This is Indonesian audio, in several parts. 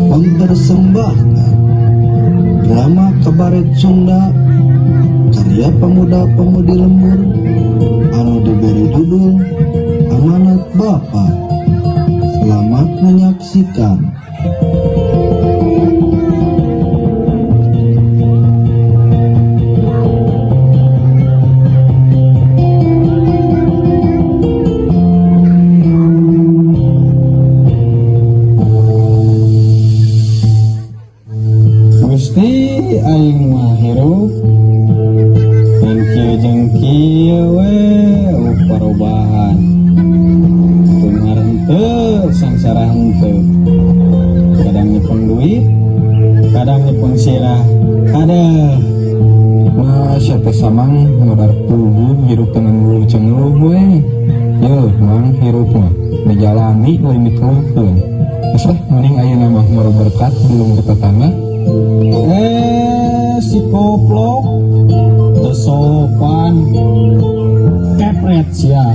mempersembahkan drama kabaret Sunda karya pemuda-pemudi lembur anu diberi judul Amanat Bapa. Selamat menyaksikan. Gusti aing mah hirup jeung kieu we perubahan benar henteu sangsara henteu kadang nyepeng duit kadang nyepeng sirah ada masya teh samang modal tubuh hirup dengan bulu cenguh we yo mang hirup mah dijalani lain dikeluhkeun usah mending ayeuna mah moro berkat belum bertetangga si koplok sopan kepret sia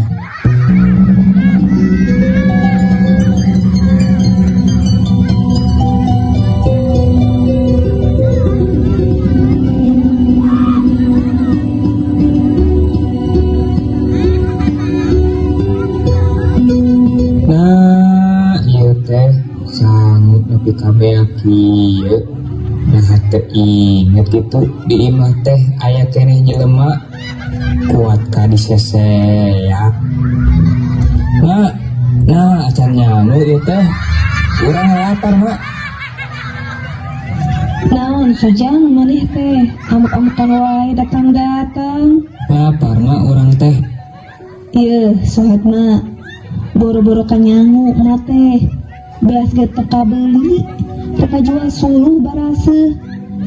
nah ieu teh sanggup nepi ka bea kieu. Nah teu inget gitu di imah teh aya keneh jelema kuat ka diseseak. Nah acan nyanu ieu teh urang lapar mak. Naon sojang maneh teh amuk-amukan wae datang-datang. Lapar mak urang teh. Ieu sohat mak boro-boro kanyangu na teh beas ge teka beuli teka jual suluh barase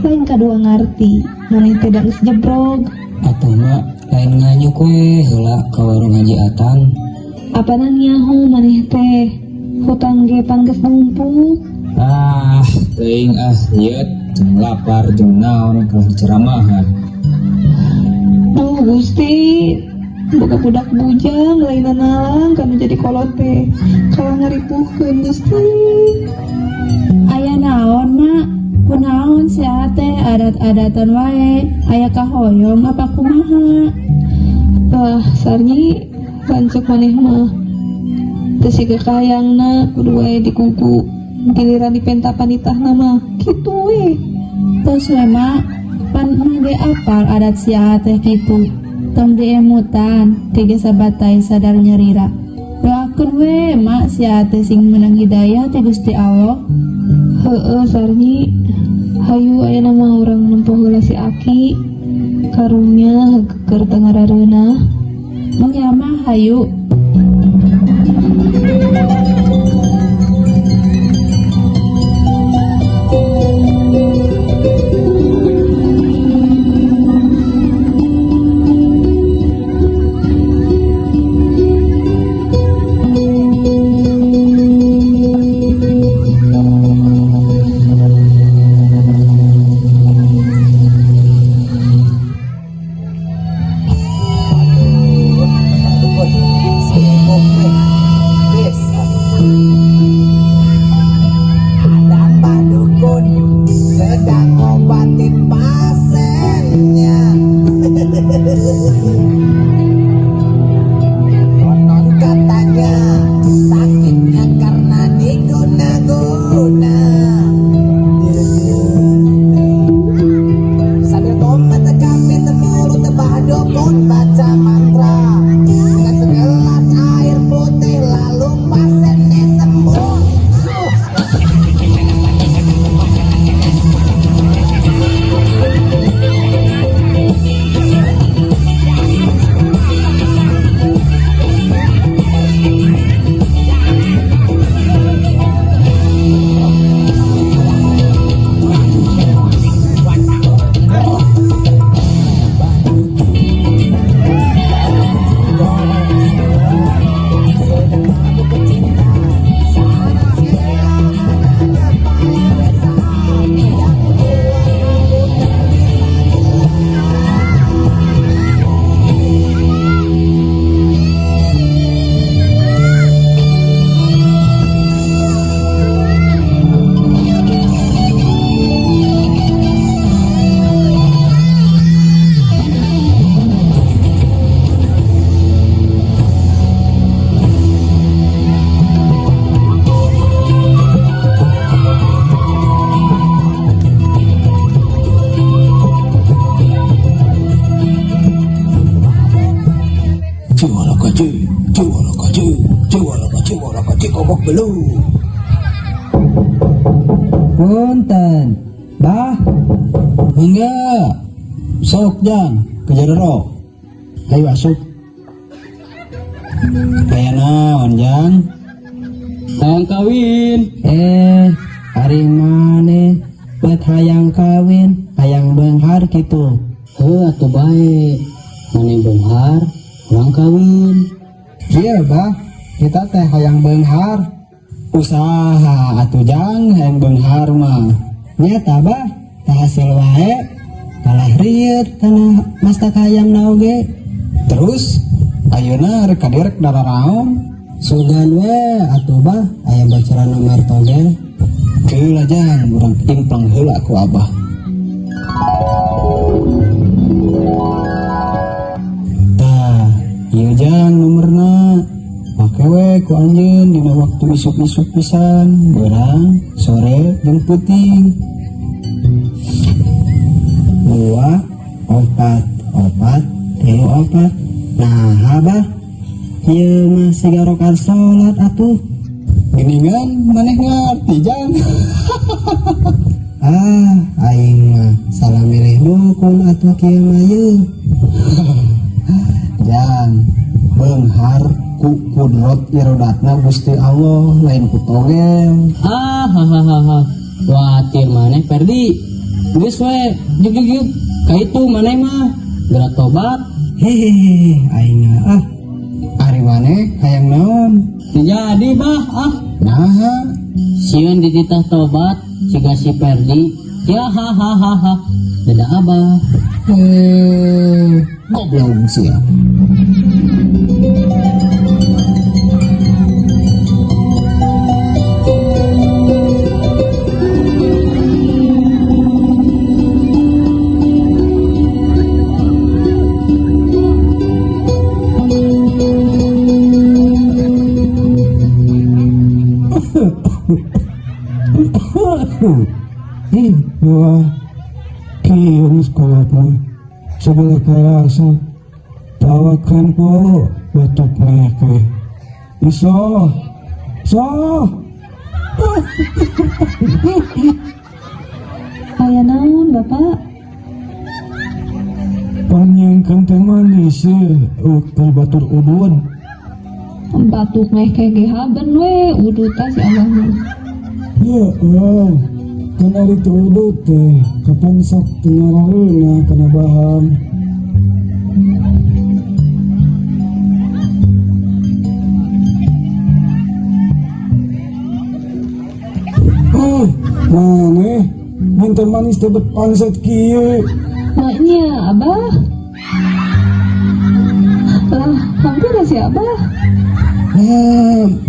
lain kadua ngarti maneh teh da geus jebrog. Atuh mak lain nganyuk we heula ka warung Haji Atang. Apana nyaho maneh teh hutang ge panggeus numpuk. Teuing ieu jeung lapar jeung naon keur ceramahan. Duh Gusti boga budak bujang lain nalang kanu jadi kolot teh kalau ngaripuhkeun Gusti. Aya naon mak? Kunaon sia teh adat-adatan wae? Aya kahoyong apa kumaha? Sarnyi lancuk maneh mah teu siga kahayangna kudu wae dikuku giliran dipenta panitahna mah kitu we. Tos we mak, pan emang ge apal adat sia teh kitu. Tong diemutan tege sabatai sadar nyarira. Doakeun we mak sia teh sing menang hidayah ti Gusti Allah. Heueuh Sarnyi, hayu ayeuna mah urang nempuh heula si Aki karunya keur tangarareunah. Mun nya mah hayu. kobok belum. Punten, bah, hingga sok jang kejar ro. Ayo asup. Kayak naon jang? Hayang kawin. Hari mana buat hayang kawin, hayang benghar gitu. Atuh bae. Mane benghar, urang kawin. Iya bah, kita teh hayang benghar. Usaha atuh jang hayang benghar mah. Nyata bah, teh hasil wae. Kalah riet kana mastak hayam naoge. Terus ayeuna rek kadirek dararaon. Sugan we atuh bah, aya bacara nomor toge. Keula jang urang implang heula ku abah. Tah, ieu jang nomerna. Make we ku anjeun dina waktu isuk-isuk pisan, beurang, sore, jeung puting. 2, 4, 3, 4. Nah, abah, ieu mah siga rokat salat atuh. Geningan maneh ngarti jang. Aing mah salah milih dukun atuh kieu mah yeuh. Jang, beunghar ku kudrot irodatna Gusti Allah lain ku togel. Watir maneh Perdi. Geus we, juk kaitu maneh mah gerak tobat. Hehehe, aing mah Ari maneh hayang naon? Jadi bah Nah, sieun dititah tobat siga si Perdi. Ya hahaha. Dadah abah. goblok sia. Wah, kieu sekolahna sebelah karasa tawakan po batok mereka iso Aya naon bapak? panjangkan teh manis ukel batur udun Batuk meh kege haben we udu tah si abah mah. ya kan ari tu udut teh kapan sok tingararena kana bahan maneh minta manis teh pangsat kieu Maknya abah. Lah, hampir si abah.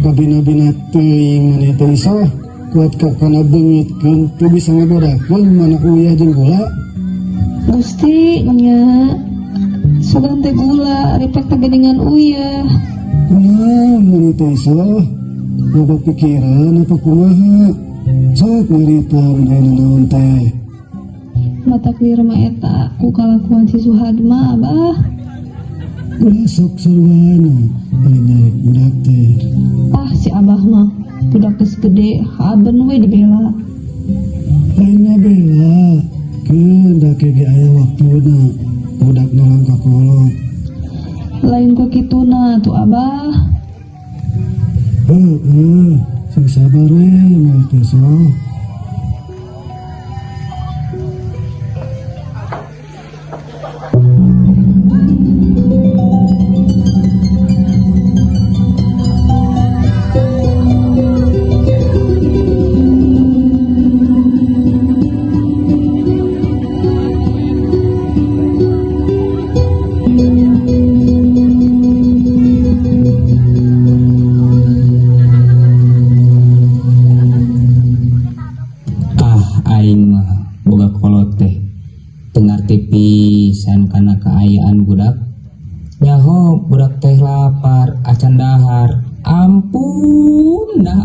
babina-bina teuing maneh teh iso kuat ka kana beungitkeun teu bisa ngabedakeun mana uyah jeung gula. Gusti nya sugan teh gula ripek teh geningan uyah. Kumaha maneh teh iso? Boga pikiran apa kumaha? Sok ngarita menjadi naon teh. Mata clear mah eta ku kalakuan si Suhadma abah. Ulah sok sarwana bari nyari budak teh. Si abah mah budak geus gede haben we dibela. Lain bela, keun da kege aya waktuna budak nolong ka kolot. Lain ku kituna tuh abah. Sing sabar we mah teh sok. Aing mah boga kolot teh tengarti pisan kana kaayaan budak. Nyaho budak teh lapar acan dahar. Ampun dah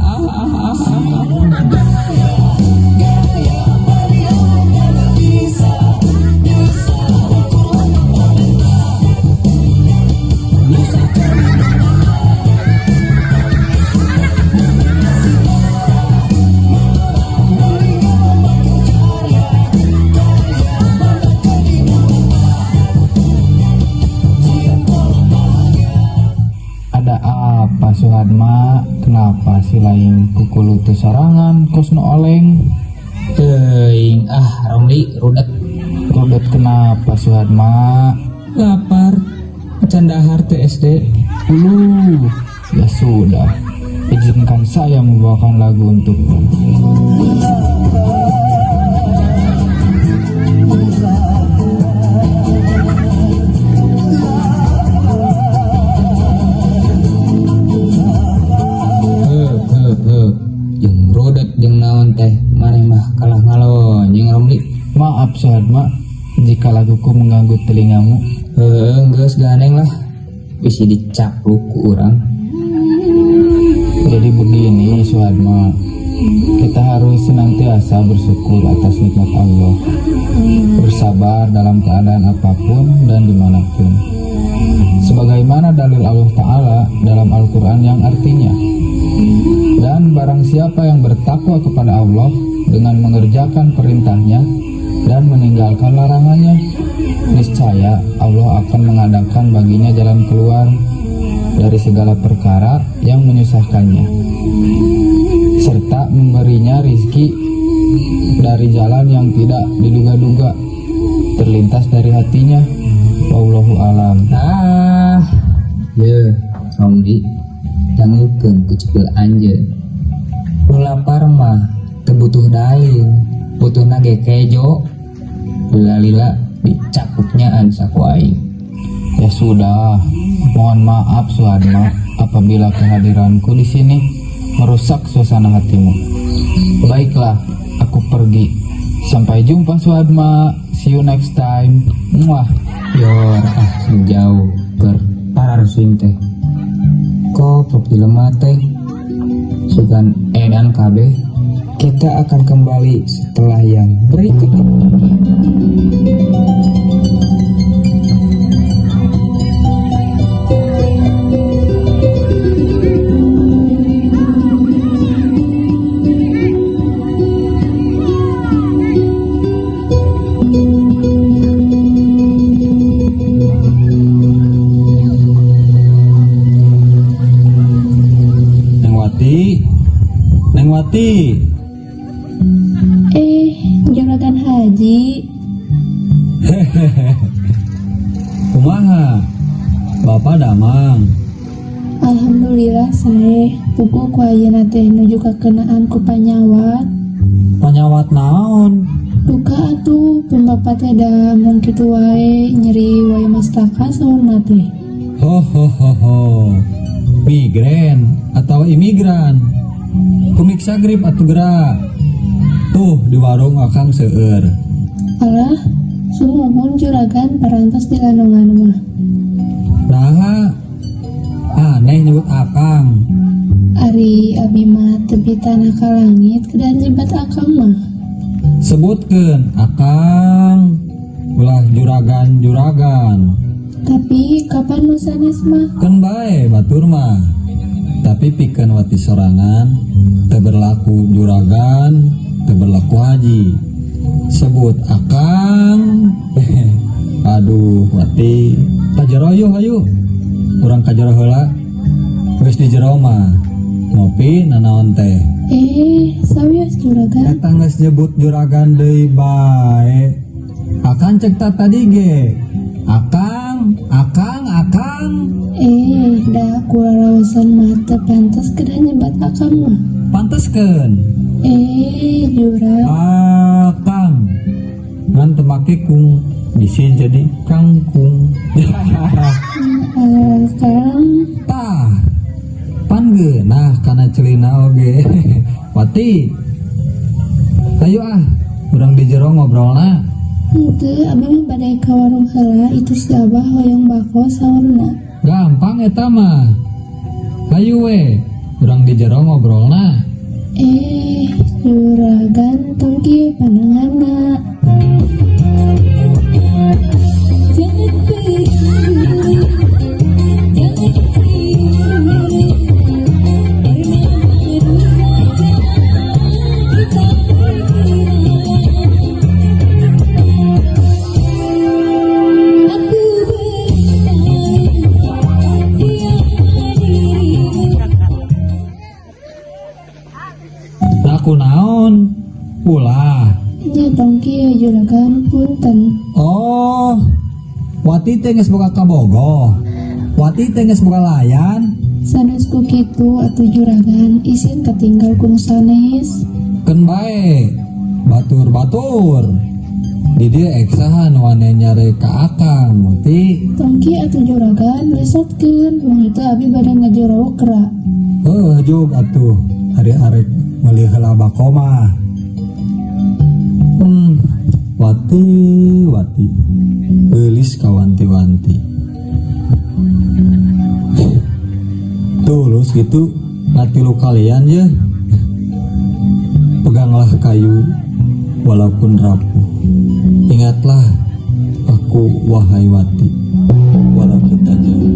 Bisa si lain kukulutu sarangan kosno oleng. Teuing Romli rudet. Rudet kenapa Suhadma? Lapar. Candahar teh SD. Ya sudah, izinkan saya membawakan lagu untukmu. Jeung rodet jeung naon teh maneh mah kalah ngalon jeung Romli. Maaf Suhadma jika laguku mengganggu telingamu. Geus ganeng lah. Bisi dicapluk ku urang. Jadi begini Suhadma, kita harus senantiasa bersyukur atas nikmat Allah, bersabar dalam keadaan apapun dan dimanapun, sebagaimana dalil Allah Ta'ala dalam Al-Quran yang artinya, dan barang siapa yang bertakwa kepada Allah dengan mengerjakan perintahnya dan meninggalkan larangannya, niscaya Allah akan mengadakan baginya jalan keluar dari segala perkara yang menyusahkannya, serta memberinya rizki dari jalan yang tidak diduga-duga terlintas dari hatinya. Wallahu alam. Romli dangukeun ku cepil anjeun. Nu lapar mah teu butuh dalil, butuhna ge kejo. Lila-lila dicapuknya an saku aing. Ya sudah, mohon maaf Suhadma apabila kehadiranku di sini merusak suasana hatimu. Baiklah, aku pergi. Sampai jumpa Suhadma. See you next time. Muah. Yor sejauh parar swing teh. Koplok jelema teh. Sugan edan kabeh. Kita akan kembali setelah yang berikut ini. Neng Wati. Juragan Haji. Kumaha? Bapak damang. Alhamdulillah saya pugu ku ayeuna teh nuju ka keunaan ku panyawat. Panyawat naon? Duka atuh pun bapak teh da mung kitu wae nyeri wae mastaka saurna teh. Ho. Migren atau imigran? Kumiksa grip atuh gerak. Tuh di warung akang seueur. Alah, sumuhun juragan parantos di landungan mah. Nah, aneh nyebut akang. Ari abi mah tepi tanah ka langit kedan nyebat akang mah. Sebutkeun akang, ulah juragan. Tapi kapan nu sanes mah? Keun bae batur mah. Tapi pikeun wati sorangan teu berlaku juragan, teu berlaku haji. Sebut akang. Aduh wati kajero hayu. Urang kajero heula. Geus di jero mah. Ngopi nanaon teh. Sawios juragan. Eta geus nyebut juragan deui bae. Akang cek tadi ge. Akang. Da kulalawasan mah teu pantes kedan nyebat akang mah. Panteskeun. Juragan. Akang. Ngan teu make kung bisi jadi kangkung. Akang. Tah. Pan geunah kana celina oge. Wati. Ayo urang di jero ngobrolna. Henteu abi mah bade ka warung heula itu si Abah hoyong bako saurna. Gampang eta mah. Ayo we, urang di jero ngobrolna. Juragan tong kieu pandanganna. Aku naon? Ulah. Nya tongki juragan punten. Oh, Wati teh geus boga kabogo. Wati teh geus boga layan. Sanesku kitu atuh juragan, isin katinggal kuno sanes. Keun bae. Batur. Di dia eksaha nu ane nyare ka akang muti. Tongki atuh juragan lesotkeun, mun itu abi bade ngajero kera. Jog atuh. Ari-arek meuli heula bakoma. Wati. Eulis ka wanti-wanti. Tulus gitu ngatilu kalian ya. Peganglah kayu walaupun rapuh. Ingatlah aku wahai Wati, walau kita jauh.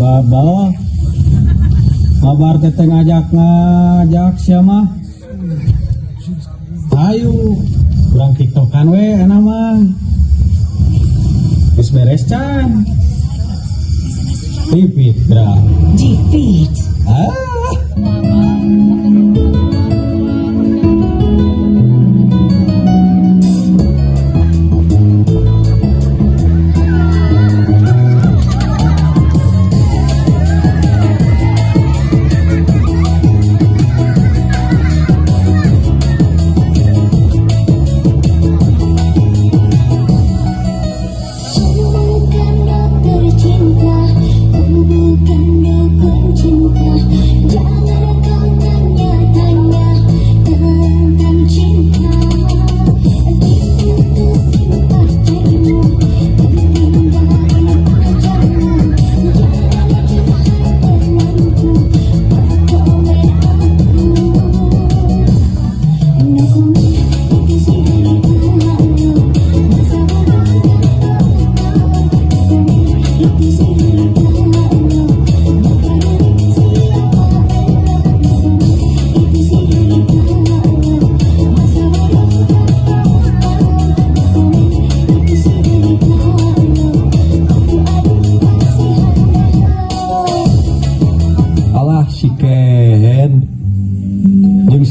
Baba kabar teteh ngajak siapa? Ayo kurang tiktokan we enak mah geus beres can pipit bra Defeat.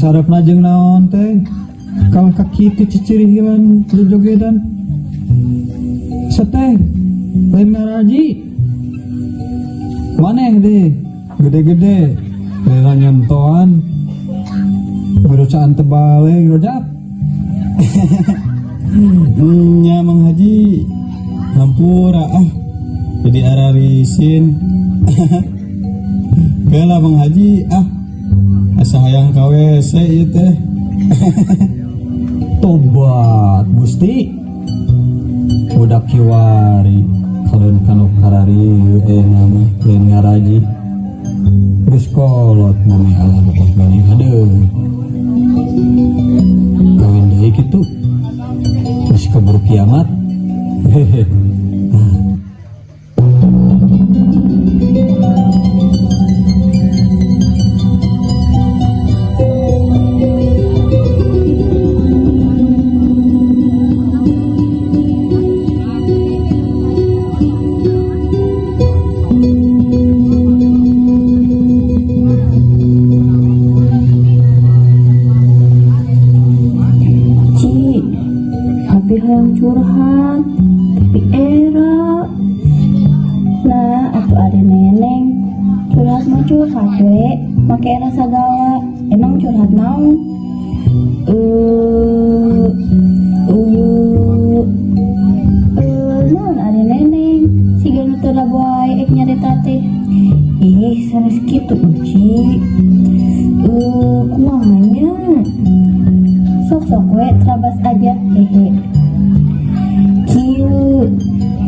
sarepna jeung naon teh kalau kakitu cicirihilan jogedan seteh lain ngaraji maneh deh gede-gede rela nyontoan berucaan tebale rojak nya Mang Haji hampura jadi ararisin kela Mang Haji asa hayang ka WC ieu teh tobat Gusti budak kiwari kaleun kanu karari nama lain ngaraji geus kolot mami Allah lepas balik hadeuh kawin deui kitu geus keburu kiamat hehe. Curhat tapi era nah atau ada neneng curhat mah curhat we make era sagala emang curhat naon naon ada neneng siga nu teu laboai ek nyarita teh sanes kitu uci kumaha nya sok we terabas aja hehe.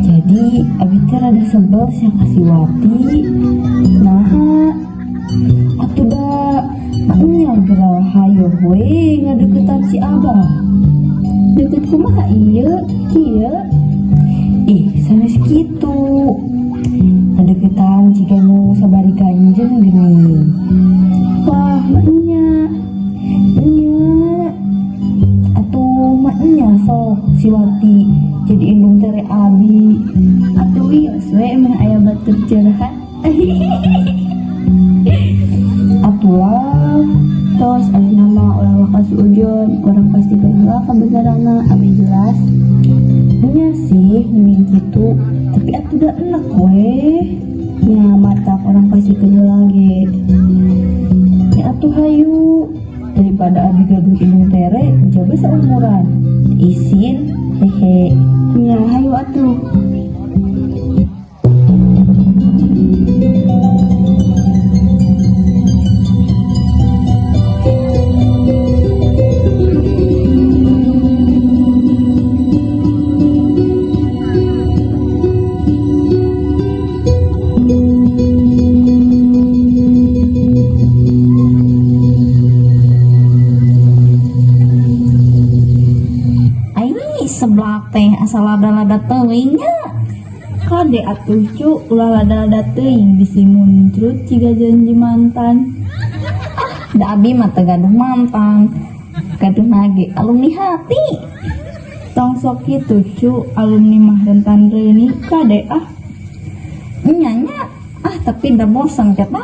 Jadi abi teh rada sebel sia kasih Wati nah atuh da nya gerah hayo we ngadeukeutan si Abah tutup kumaha iya kieu sanes kitu sadeukeutan jika nu sabari kanjeng gini. wah maknya Atuh maknya sok si Wati jadi indung tere abi. atuh wios we emang aya batur curhat Atulah tos ada nama ulah wakasi ujon orang pasti kenal kabesarana abi jelas. Nya sih mending gitu tapi atuh udah enak weh nya mata orang pasti kenal lagi ya atuh hayu daripada abi gaduh indung tere jabe seumuran isin hehe nya hayu atuh. seblak teh asal lada-lada teuingnya Kade atuh cu ulah lada-lada teuing bisi muncrut ciga janji mantan. da abi mah teu gaduh mantan gaduh nage alumni hati. Tong sok kitu cu alumni mah rentan reuni kade Nyanya tapi da bosan kata.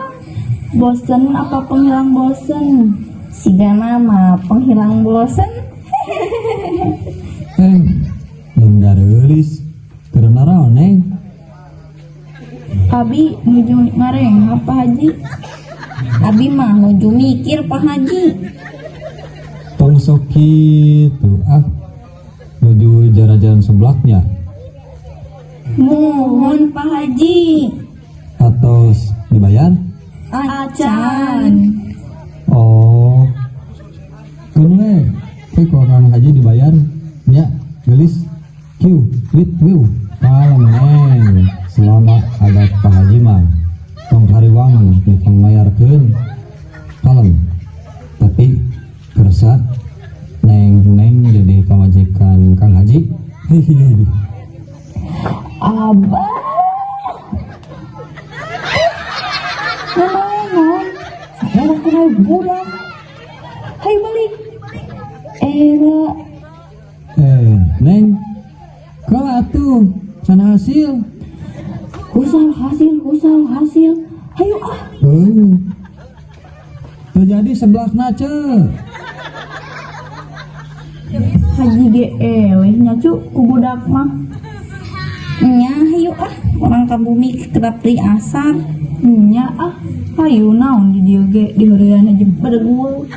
bosen apa penghilang bosen. Siga nama penghilang bosan. belum garis karena rawan Abi nuju ngareng apa haji? Abi mah nuju mikir Pak Haji. tong sok kitu menuju jalan-jalan sebelahnya Muhun Pak Haji. atau dibayar Acan. oh kan kalau orang haji dibayar nya gelis kiu wiu kalem selama ada Pak Haji mah tong hariwang ditong mayarkeun kalem tapi kersa neng jadi pamajikan Kang Haji. Abah. Naon? Saya kenal budak. Hai balik. Era. Neng kalau atuh sana hasil Husal hasil. Hayu terjadi sebelah nace Haji ge weh nya cu ku budak mah. nya hayu orang kabumi kerapri asar. Nya hayu naon di dieu ge di heureun aja badegul.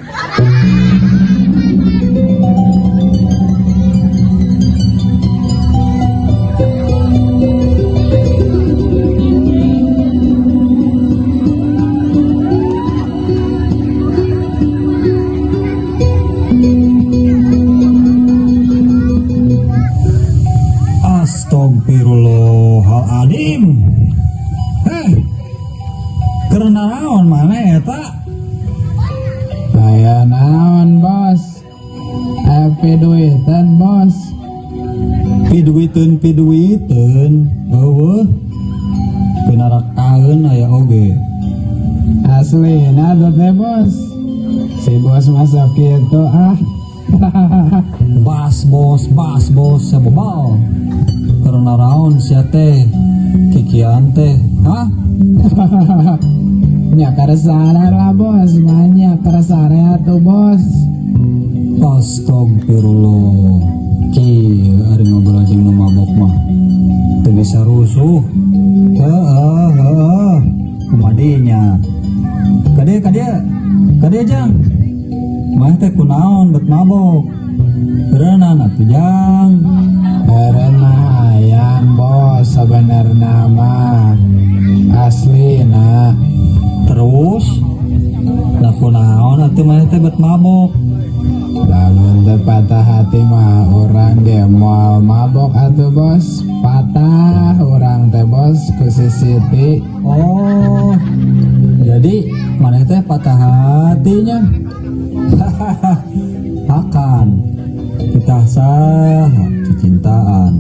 Astagfirullahaladzim. Karena naon mana eta? Saya naon bos, piduitan bos. Piduiteun, eueuh. Pinarakaeun aya oge. Asli tuh teh bos. Si bos masuk gitu Bas bos sabobal. Karena naon sia teh kikian teh, nya karesare lah bos, banyak karesare tuh bos. Astagfirullah. Ki ari ngobrol jeung nu mabok mah teu bisa rusuh. Kumadinya kade jang mah teh kunaon bet mabok berenang atuh jang. Karena ayam bos sebenarnya mah asli Terus laku naon atuh mah teh bet mabok. lamun teu patah hati mah orang ge moal mabok atuh bos. Patah orang teh bos ku si Siti. Oh jadi mana teh patah hatinya. Akan tah saha cicintaan.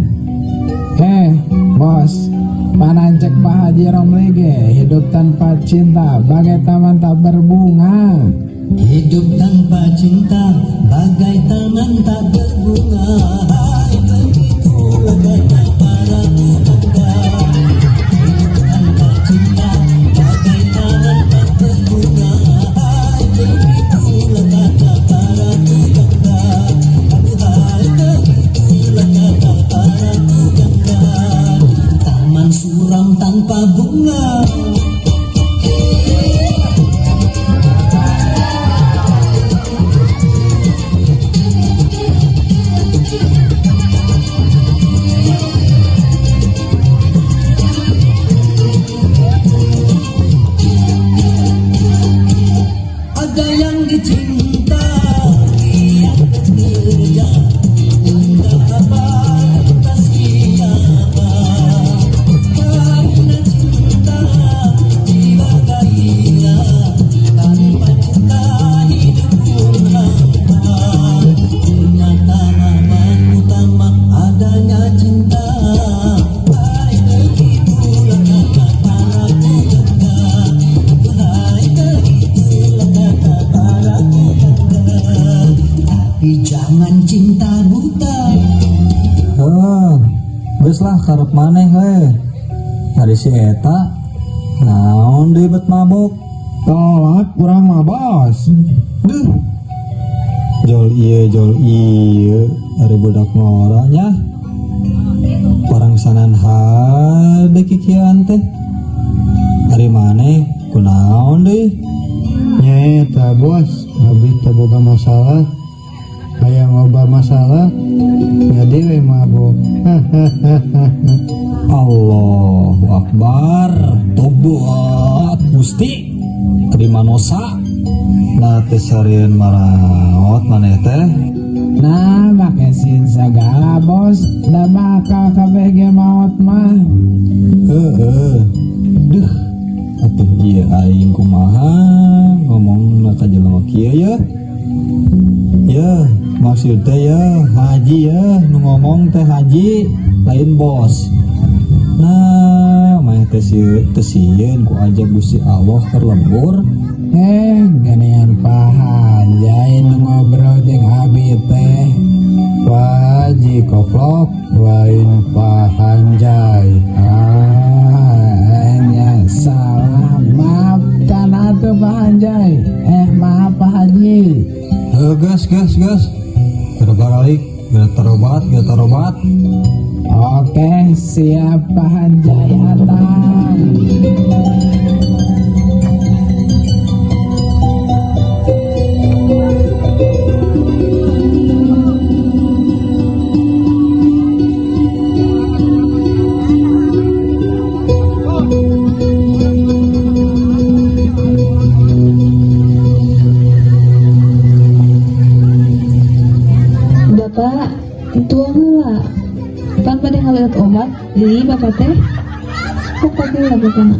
Bos, panancek Pak Haji Romli ge, hidup tanpa cinta bagai taman tak berbunga. Hidup tanpa cinta bagai taman tak berbunga. Hai, begitulah kata para pemuda. Hidup tanpa cinta bagai taman tak berbunga. Hai, begitulah kata para pemuda. Hai, begitulah kata para pemuda. Taman suram tanpa bunga. Ada yang dicinta, yang bekerja, entah apa, entah siapa. Karena cinta, jiwa gaya, tanpa cinta hidup pun hampa. Ternyata aman utama adanya cinta. Hai, begitulah kata para pemuda. Hai, begitulah kata para pemuda. Tapi jangan cinta buta. Geus lah karep maneh we. Hari si eta naon deui bet mabok. Tolak kurang mah bos. Duh. Jol ieu ari budak ngoranya. Orang sanan hade kikieuan teh. Ari maneh kunaon deui? Nyata bos, abdi teu boga masalah. Hayang loba masalah, jadi we mabok. Allahu Akbar. Tobat Gusti. Terima nosa. Nah teh sarieun maraot maneh teh. Nah, make sin sagala bos, da bakal kabeh ge maot mah. Duh. Atuh ieu aing kumaha ngomongna ka jelema kieu ya. Ya, maksud teh ya haji ya, nu ngomong teh haji lain bos. Nah, mah teh sieun ku aja Gusti Allah terlembur. Geningan Pak Hanjai nu ngobrol jeung abi teh. Pak Haji Koplok, lain Pak Hanjai. Nya salah, maafkan atuh Pak Hanjai. Maaf Pak Haji. Gas. Kita balik, kita tarobat. Oke, siap Pak Hanjai Atam. Bapak, tua heula. Pan bade ngaliat obat, jadi bapak teh. Kok kabeh bapak na?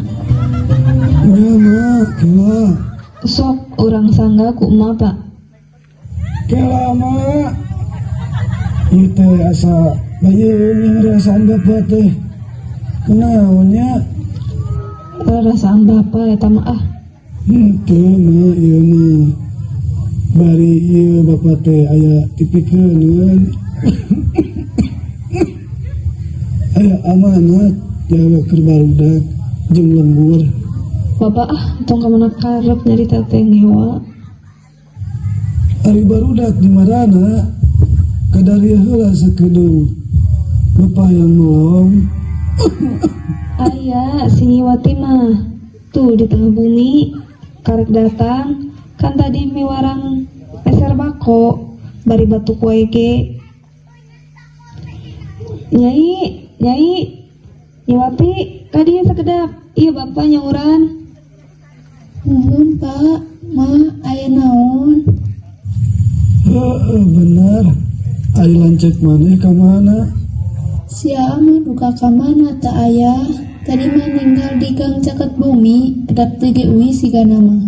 Ya mak, kela. Sok urang sangga ku emak pak. Kela mak. Ieu teh asa bayeun yang rasaan bapak teh. Kenaonnya? Rasaan bapak eta mah ah. Henteu mak, ieu mah. Bari ieu bapak teh aya tipikeun. Aya amanat jaga keur barudak jeung lembur. Bapak ah, tong ka mana karep nyarita teh ngewa. Ari barudak di marana kadari heula sakedeung. Bapak yang nolong. Aya si Nyiwati mah tuh di tengah bumi karek datang kan tadi miwarang peser bako bari batuk wae ge. Nyai Nyiwati kadieu sakedap. Ieu bapak nyauran. Nuhun Pak, Ma, aya naon? Bener. Ari lancet maneh ka mana? Si mah duka ka mana ta aya? Tadi mah ninggal di Gang Caket Bumi, adat teu ge uwi sigana mah.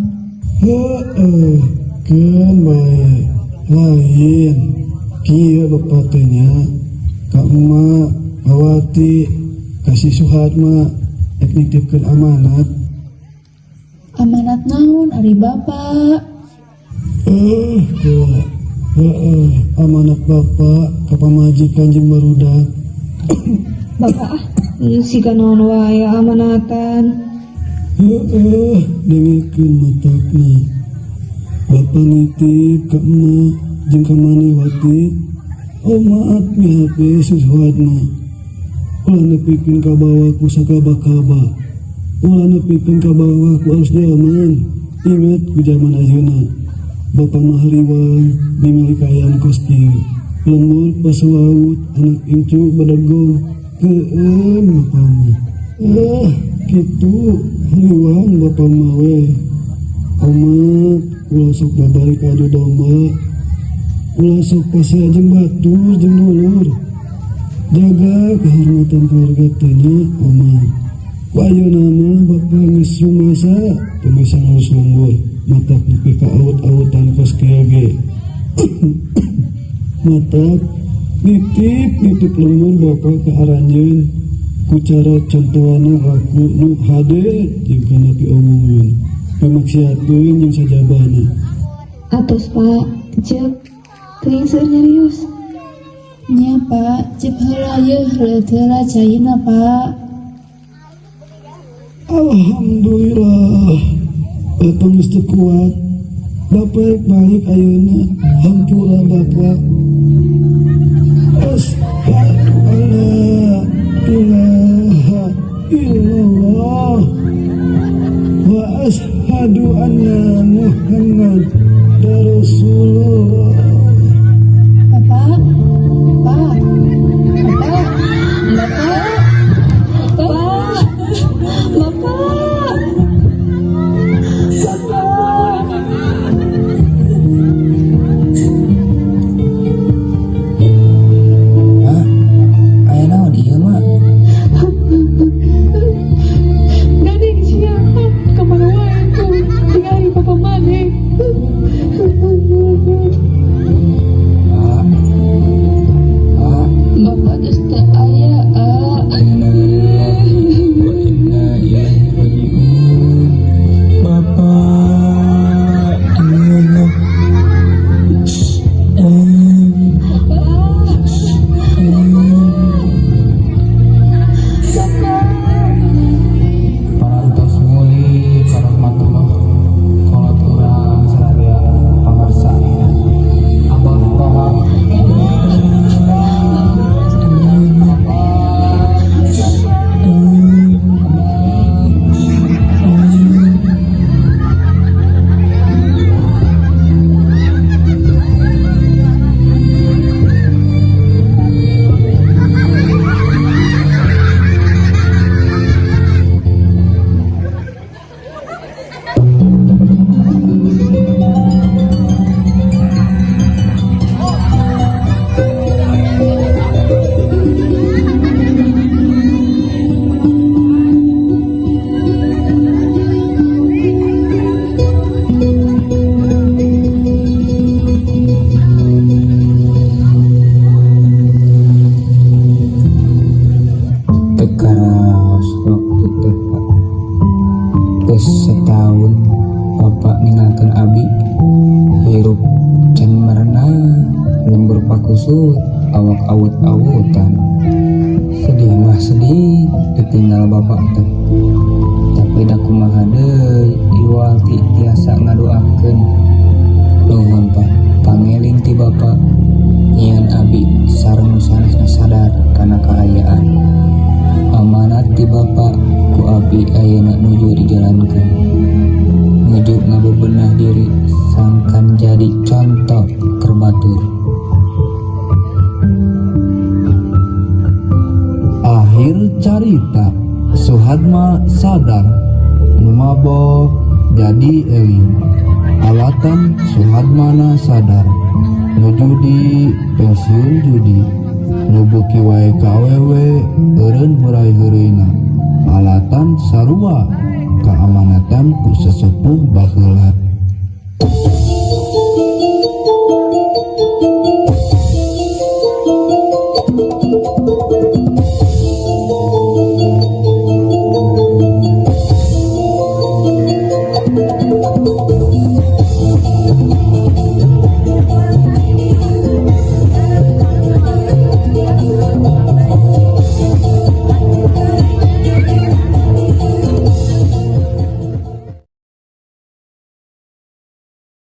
Keun bae. Lain. Kia bapaknya Kak emak Awati kasih Suhatma nitipkeun amanat. Amanat naon ari bapak? Kula amanat bapak ka pamajikan jeung barudak. Bapak si kanaon wae amanatan. Dengekeun matakna. Bapak nitip ka emak jeung ka Maniwati. Oh maaf mihape Suhatma. Ulah nepikeun ka bawah ku sakaba-kaba. Ulah nepikeun ka bawah ku harus diaman. Ingat ku zaman ayeuna. Bapak mah hariwang ningali kaayaan kos kieu. Lemur pas laut anak incu badagong keun bapak mah. Kitu hariwang bapak mah we. Omat ulah sok babalik adu domba. Ulah sok pasea jeung batur jeung dulur. Jaga kehormatan keluarga tanya Omar. Ayeuna mah bapak geus rumasa teu bisa harus lembur. Matak nepi ka aut-autan kos kieu ge. Matak nitip lembur bapak ka aranjeun ku cara contohana aku nu hade jeung kana piomongkeun. Pamaksiatkeun jeung sajabana. Atos Pak, cek teuing seueur nyarios. Nya Pak, cip heula yeuh heula caina Pak. Alhamdulillah. Bapak geus teu kuat. Bapak balik ayeuna. Hampura bapak. Asyhadu alla ilaha illallah wa asyhadu anna Muhammadar Rasulullah. Bapak, Bapak, Bapak, Bapak, Bapak. Aya naon ieu mah? Gading siapa kemana wae tuh tinggali papa maneh. Bapak geus teu aya. Inna lillahi wa inna ilaihi raji'un. Bapak, parantos muli warahmatullah. Kolot urang sadaya pamarsa. Abah Toha. Tekaras waktu tepat. Geus setahun bapak ninggalkeun abi. Hirup can marana lembur pakusut awak awut-awutan. Sedih mah sedih ditinggal bapak teh. Tapi da kumaha deui iwal ti tiasa ngadoakeun. Nuhun Pak, pangeling ti bapak nyieun abi sareng nu sanesna sadar kana kaayaan. Amanat ti bapak ku abi ayeuna nuju dijalankeun. Nuju ngabebenah diri sangkan jadi contoh kerbatur. Akhir carita Suhatma sadar nu mabok jadi eling. Alatan Suhatmana sadar nu judi pensiun judi. Nu beuki wae ka awewe eureun hurai-heureuna. Alatan sarua kaamanatan ku sesepuh baheula.